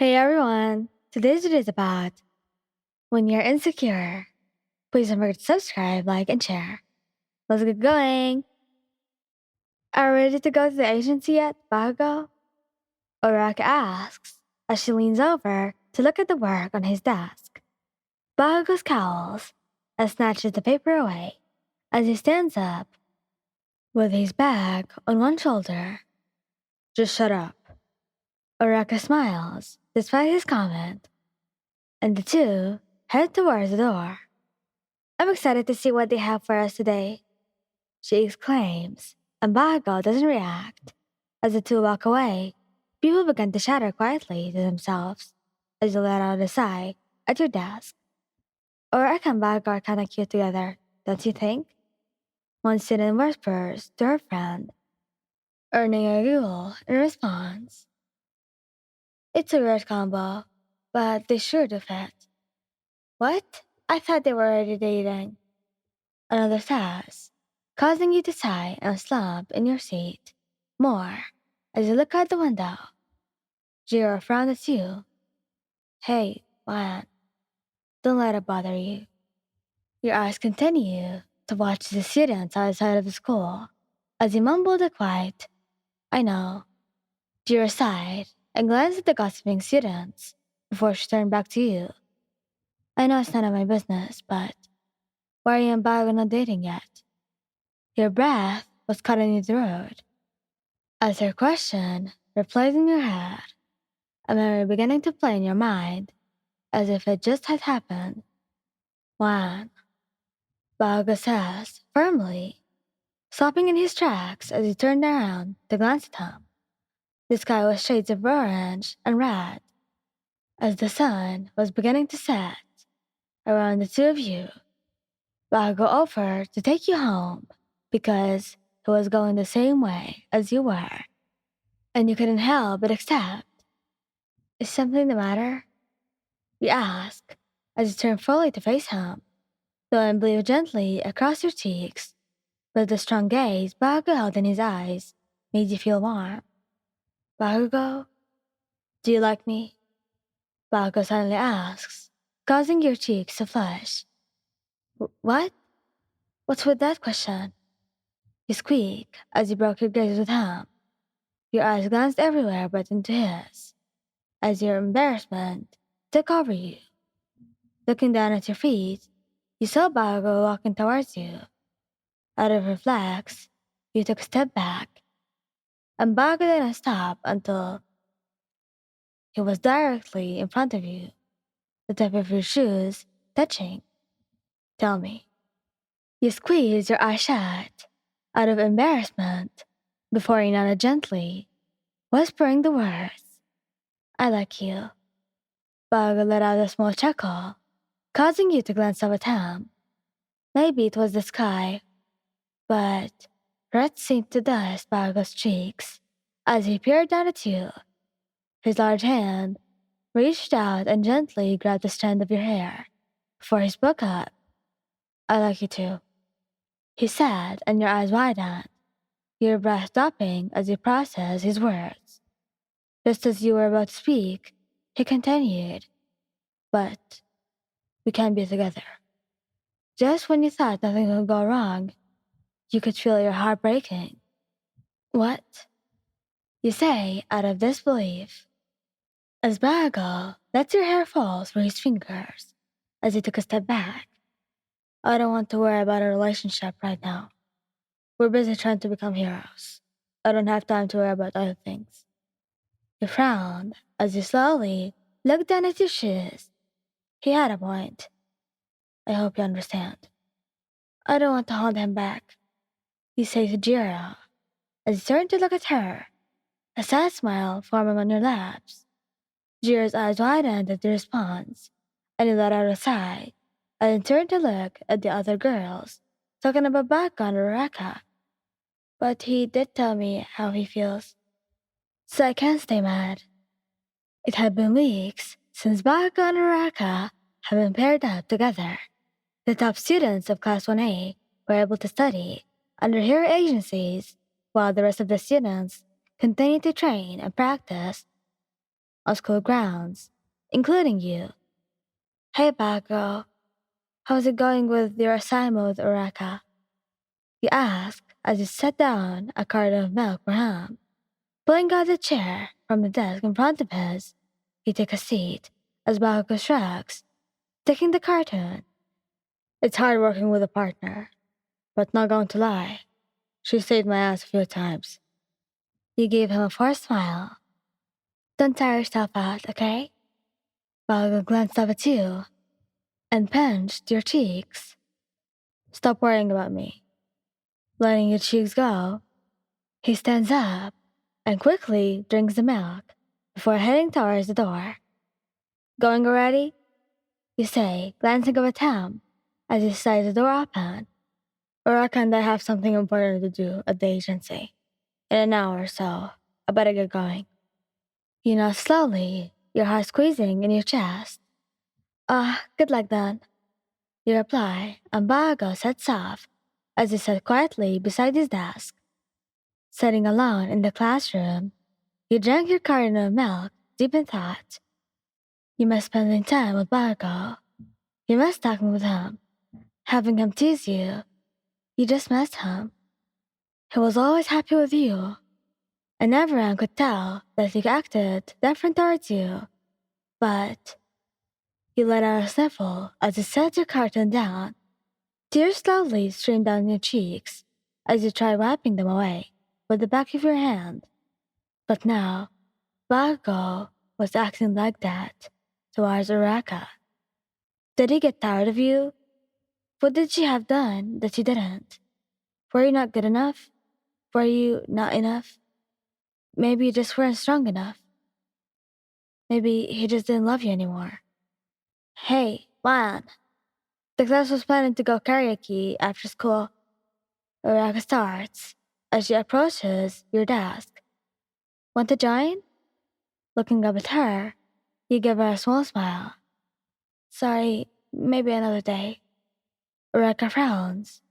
Hey everyone! Today's video is about when you're insecure. Please don't forget to subscribe, like, and share. Let's get going! Are you ready to go to the agency yet, Bakugou? Uraka asks as she leans over to look at the work on his desk. Bakugou scowls and snatches the paper away as he stands up with his bag on one shoulder. Just shut up. Uraka smiles despite his comment, and the two head towards the door. I'm excited to see what they have for us today, she exclaims, and Bakugou doesn't react. As the two walk away, people begin to chatter quietly to themselves as they let out a sigh at your desk. Uraka and Bakugou are kinda cute together, don't you think? One student whispers to her friend, earning a giggle in response. It's a weird combo, but they sure do fit. What? I thought they were already dating. Another says, causing you to sigh and slump in your seat more as you look out the window. Jiro frowned at you. Hey, man, don't let it bother you. Your eyes continue to watch the students outside of the school as he mumbled a quiet, I know. Jiro sighed and glanced at the gossiping students before she turned back to you. I know it's none of my business, but why are you and Bago not dating yet? Your breath was caught in your throat as her question replayed in your head, a memory beginning to play in your mind as if it just had happened. When? Bago says, firmly, stopping in his tracks as he turned around to glance at him. The sky was shades of orange and red as the sun was beginning to set around the two of you. Bago offered to take you home because he was going the same way as you were, and you couldn't help but accept. Is something the matter? You ask as you turn fully to face him, though and blew gently across your cheeks, but the strong gaze Bago held in his eyes made you feel warm. Bago, do you like me? Bago suddenly asks, causing your cheeks to flush. What? What's with that question? You squeak as you broke your gaze with him. Your eyes glanced everywhere but into his, as your embarrassment took over you. Looking down at your feet, you saw Bago walking towards you. Out of reflex, you took a step back, and Bago didn't stop until he was directly in front of you, the tip of your shoes touching. Tell me. You squeezed your eyes shut, out of embarrassment, before he nodded gently, whispering the words, I like you. Bago let out a small chuckle, causing you to glance up at him. Maybe it was the sky, but red seemed to dust Bago's cheeks as he peered down at you. His large hand reached out and gently grabbed a strand of your hair before he spoke up. I like you too, he said, and your eyes widened, your breath stopping as he processed his words. Just as you were about to speak, he continued, but we can't be together. Just when you thought nothing would go wrong, you could feel your heart breaking. What? You say out of disbelief. As Bago lets your hair fall through his fingers as he took a step back. I don't want to worry about a relationship right now. We're busy trying to become heroes. I don't have time to worry about other things. You frowned as you slowly looked down at your shoes. He had a point. I hope you understand. I don't want to hold him back, you say to Jiro as you turn to look at her, a sad smile forming on your lips. Jiro's eyes widened at the response, and he let out a sigh, and then turned to look at the other girls, talking about Baka and Uraka. But he did tell me how he feels, so I can't stay mad. It had been weeks since Baka and Uraka had been paired up together. The top students of Class 1A were able to study under her agencies, while the rest of the students continued to train and practice on school grounds, including you. Hey, Bago, how's it going with your assignment with Uraka? You ask as you set down a carton of milk for him. Pulling out a chair from the desk in front of his, you take a seat as Bago shrugs, taking the carton. It's hard working with a partner, but not going to lie. She saved my ass a few times. You gave him a forced smile. Don't tire yourself out, okay? Bago glanced up at you and pinched your cheeks. Stop worrying about me. Letting your cheeks go, he stands up and quickly drinks the milk before heading towards the door. Going already? You say, glancing up at him as he slides the door open. Or I have something important to do at the agency. In an hour or so, I better get going. You nod slowly, your heart squeezing in your chest. Good luck then. You reply, and Bago sets off as he sat quietly beside his desk. Sitting alone in the classroom, you drank your carton of milk, deep in thought. You miss spending time with Bago. You miss talking with him, having him tease you. You just missed him. He was always happy with you, and everyone could tell that he acted different towards you. But you let out a sniffle as you set your carton down. Tears slowly streamed down your cheeks as you tried wiping them away with the back of your hand. But now, Bago was acting like that towards Uraka. Did he get tired of you? What did she have done that you didn't? Were you not good enough? Were you not enough? Maybe you just weren't strong enough. Maybe he just didn't love you anymore. Hey, Juan. The class was planning to go karaoke after school. Uraka starts as she approaches your desk. Want to join? Looking up at her, you give her a small smile. Sorry, maybe another day. Uraka frowns.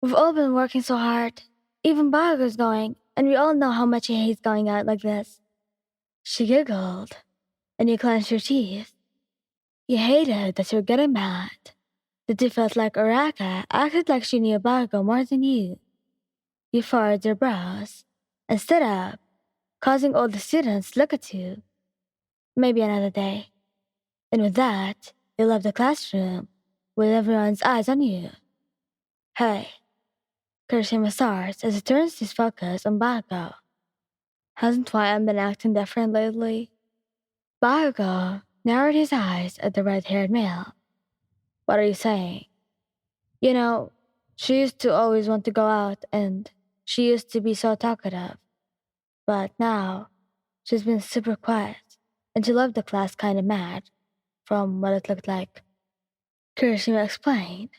We've all been working so hard. Even Bago's going, and we all know how much he hates going out like this. She giggled, and you clenched your teeth. You hated that you were getting mad. That you felt like Uraka acted like she knew Bago more than you. You furrowed your brows and stood up, causing all the students to look at you. Maybe another day. And with that, you left the classroom with everyone's eyes on you. Hey, Kirishima starts as he turns his focus on Bago. Hasn't YM been acting different lately? Bago narrowed his eyes at the red-haired male. What are you saying? You know, she used to always want to go out and she used to be so talkative. But now, she's been super quiet and she left the class kind of mad, from what it looked like. Kirishima explained.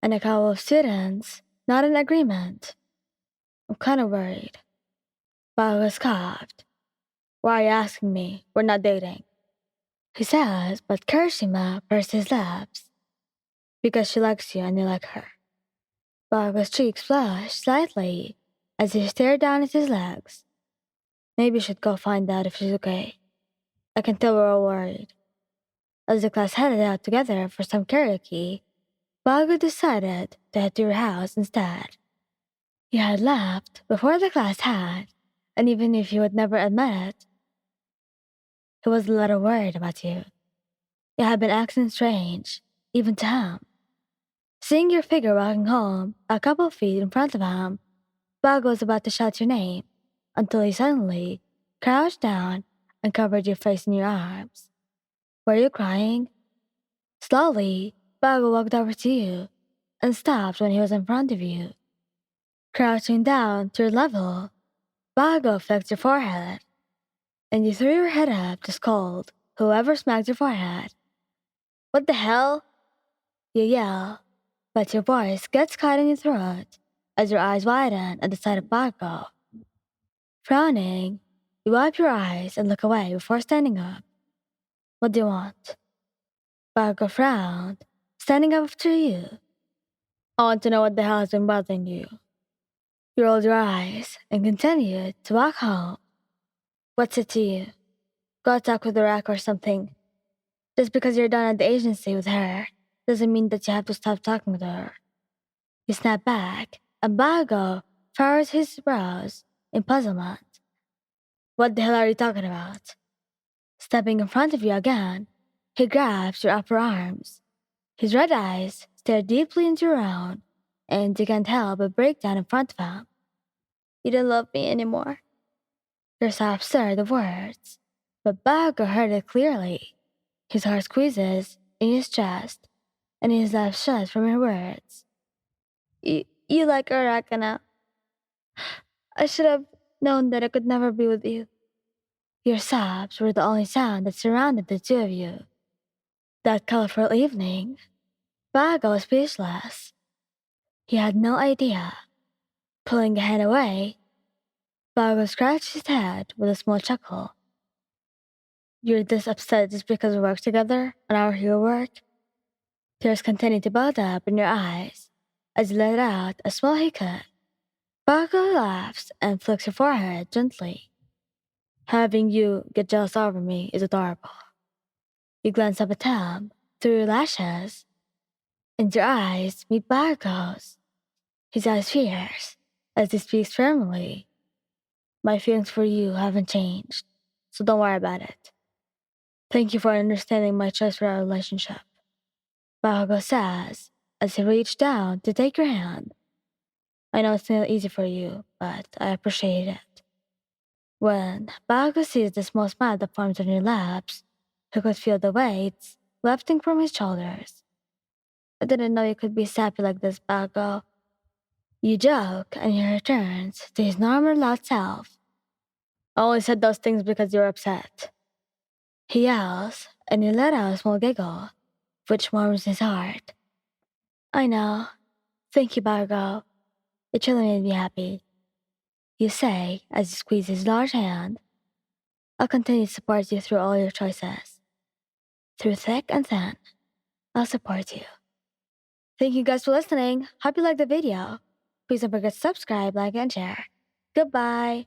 And a couple of students not in agreement. I'm kind of worried. Bago scoffed. Why are you asking me? We're not dating. He says, but Kirishima pursed his lips. Because she likes you and you like her. Bago's cheeks flushed slightly as he stared down at his legs. Maybe you should go find out if she's okay. I can tell we're all worried. As the class headed out together for some karaoke, Bago decided to head to your house instead. You had left before the class had, and even if you would never admit it, he was a little worried about you. You had been acting strange, even to him. Seeing your figure walking home a couple feet in front of him, Bago was about to shout your name until he suddenly crouched down and covered your face in your arms. Were you crying? Slowly, Bago walked over to you and stopped when he was in front of you. Crouching down to your level, Bago flicked your forehead, and you threw your head up to scold whoever smacked your forehead. What the hell? You yell, but your voice gets caught in your throat as your eyes widen at the sight of Bago. Frowning, you wipe your eyes and look away before standing up. What do you want? Bago frowned, standing up after you. I want to know what the hell has been bothering you. You rolled your eyes and continued to walk home. What's it to you? Go talk with the rack or something. Just because you're done at the agency with her doesn't mean that you have to stop talking with her. You snap back, and Bago furrows his brows in puzzlement. What the hell are you talking about? Stepping in front of you again, he grabs your upper arms. His red eyes stare deeply into your own, and you can't help but break down in front of him. You don't love me anymore. You're so absurd of words, but Bago heard it clearly. His heart squeezes in his chest, and his lips shut from your words. You like Araka now. I should have known that I could never be with you. Your sobs were the only sound that surrounded the two of you. That colorful evening, Bago was speechless. He had no idea. Pulling a hand away, Bago scratched his head with a small chuckle. You're this upset just because we work together on our hero work? Tears continued to build up in your eyes as you let out a small hiccup. Bago laughs and flicks your forehead gently. Having you get jealous over me is adorable. You glance up at him through your lashes, and your eyes meet Bago's. His eyes fierce as he speaks firmly. My feelings for you haven't changed, so don't worry about it. Thank you for understanding my choice for our relationship. Bago says as he reached down to take your hand. I know it's not easy for you, but I appreciate it. When Bago sees the small smile that forms on your lips, he could feel the weights lifting from his shoulders. I didn't know you could be sappy like this, Bago. You joke, and he returns to his normal loud self. I only said those things because you're upset. He yells, and you let out a small giggle, which warms his heart. I know. Thank you, Bago. It truly made me happy. You say as you squeeze his large hand. I'll continue to support you through all your choices. Through thick and thin, I'll support you. Thank you guys for listening. Hope you liked the video. Please don't forget to subscribe, like, and share. Goodbye.